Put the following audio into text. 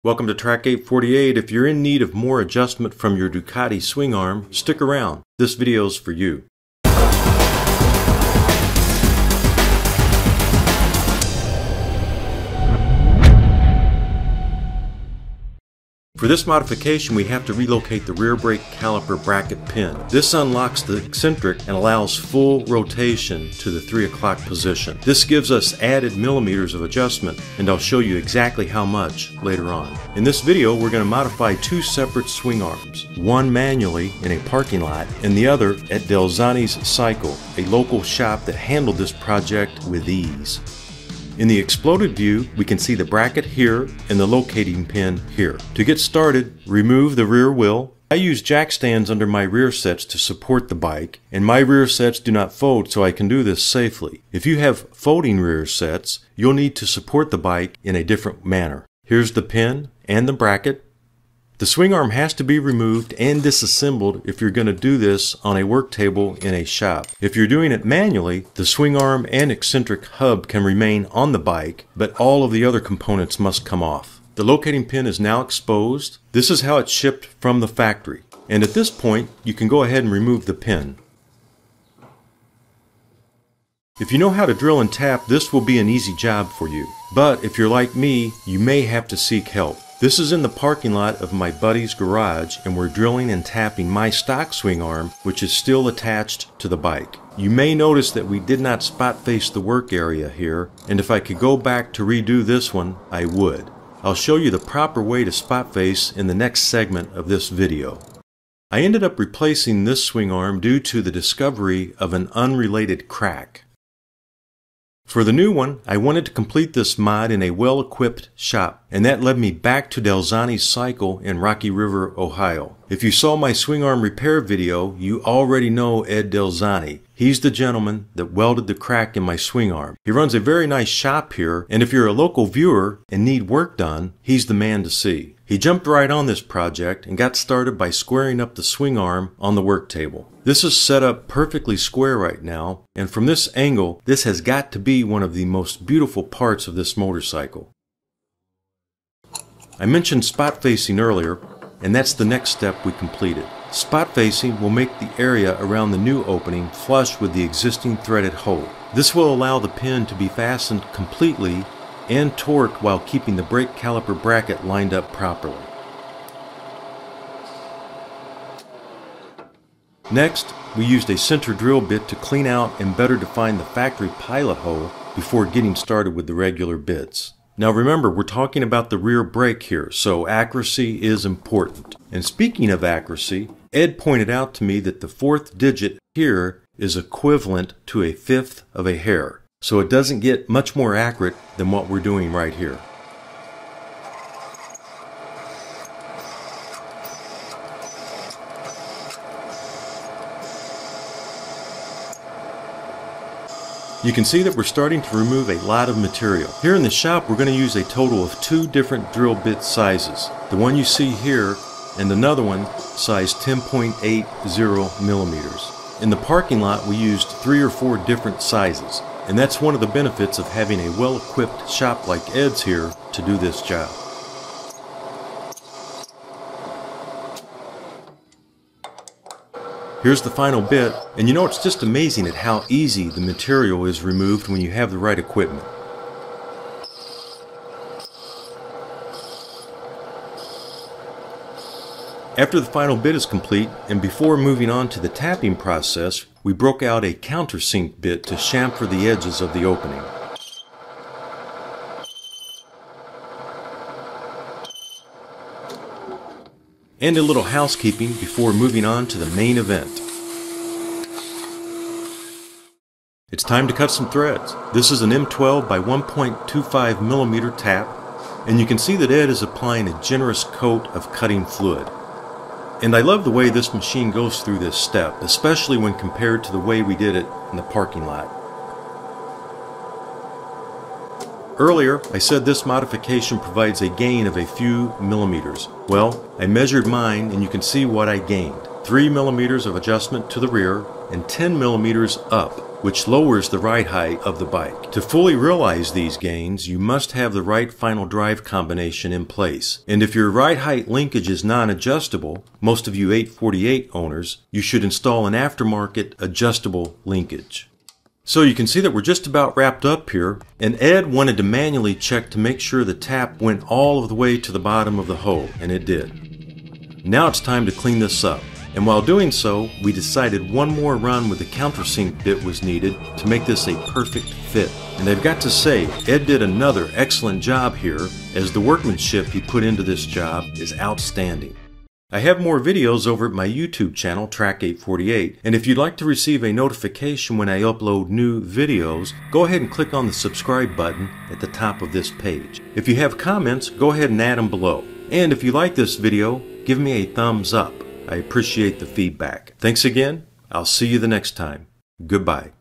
Welcome to Track 848. If you're in need of more adjustment from your Ducati Swingarm, stick around. This video's for you. For this modification, we have to relocate the rear brake caliper bracket pin. This unlocks the eccentric and allows full rotation to the 3 o'clock position. This gives us added millimeters of adjustment, and I'll show you exactly how much later on. In this video, we're going to modify two separate swing arms, one manually in a parking lot and the other at Delzani's Cycle, a local shop that handled this project with ease. In the exploded view, we can see the bracket here and the locating pin here. To get started, remove the rear wheel. I use jack stands under my rear sets to support the bike, and my rear sets do not fold, so I can do this safely. If you have folding rear sets, you'll need to support the bike in a different manner. Here's the pin and the bracket. The swing arm has to be removed and disassembled if you're going to do this on a work table in a shop. If you're doing it manually, the swing arm and eccentric hub can remain on the bike, but all of the other components must come off. The locating pin is now exposed. This is how it's shipped from the factory. And at this point, you can go ahead and remove the pin. If you know how to drill and tap, this will be an easy job for you. But if you're like me, you may have to seek help. This is in the parking lot of my buddy's garage, and we're drilling and tapping my stock swing arm, which is still attached to the bike. You may notice that we did not spot face the work area here, and if I could go back to redo this one, I would. I'll show you the proper way to spot face in the next segment of this video. I ended up replacing this swing arm due to the discovery of an unrelated crack. For the new one, I wanted to complete this mod in a well-equipped shop, and that led me back to Delzani's Cycle in Rocky River, Ohio. If you saw my swing arm repair video, you already know Ed Delzani. He's the gentleman that welded the crack in my swing arm. He runs a very nice shop here, and if you're a local viewer and need work done, he's the man to see. He jumped right on this project and got started by squaring up the swing arm on the work table. This is set up perfectly square right now, and from this angle, this has got to be one of the most beautiful parts of this motorcycle. I mentioned spot facing earlier, and that's the next step we completed. Spot facing will make the area around the new opening flush with the existing threaded hole. This will allow the pin to be fastened completely and torqued while keeping the brake caliper bracket lined up properly. Next, we used a center drill bit to clean out and better define the factory pilot hole before getting started with the regular bits. Now remember, we're talking about the rear brake here, so accuracy is important. And speaking of accuracy, Ed pointed out to me that the 4th digit here is equivalent to a 1/5 of a hair. So it doesn't get much more accurate than what we're doing right here. You can see that we're starting to remove a lot of material. Here in the shop, we're going to use a total of 2 different drill bit sizes. The one you see here and another one size 10.80 millimeters. In the parking lot, we used 3 or 4 different sizes. And that's one of the benefits of having a well-equipped shop like Ed's here to do this job. Here's the final bit, and you know, it's just amazing at how easy the material is removed when you have the right equipment. After the final bit is complete, and before moving on to the tapping process, we broke out a countersink bit to chamfer the edges of the opening. And a little housekeeping before moving on to the main event. It's time to cut some threads. This is an M12 by 1.25 millimeter tap, and you can see that Ed is applying a generous coat of cutting fluid. And I love the way this machine goes through this step, especially when compared to the way we did it in the parking lot. Earlier, I said this modification provides a gain of a few millimeters. Well, I measured mine and you can see what I gained. 3 millimeters of adjustment to the rear and 10 millimeters up. which lowers the ride height of the bike. To fully realize these gains, you must have the right final drive combination in place. And if your ride height linkage is non-adjustable, most of you 848 owners, you should install an aftermarket adjustable linkage. So you can see that we're just about wrapped up here, and Ed wanted to manually check to make sure the tap went all of the way to the bottom of the hole, and it did. Now it's time to clean this up, and while doing so, we decided one more run with the countersink bit was needed to make this a perfect fit. And I've got to say, Ed did another excellent job here, as the workmanship he put into this job is outstanding. I have more videos over at my YouTube channel, Track 848, and if you'd like to receive a notification when I upload new videos, go ahead and click on the subscribe button at the top of this page. If you have comments, go ahead and add them below. And if you like this video, give me a thumbs up. I appreciate the feedback. Thanks again. I'll see you the next time. Goodbye.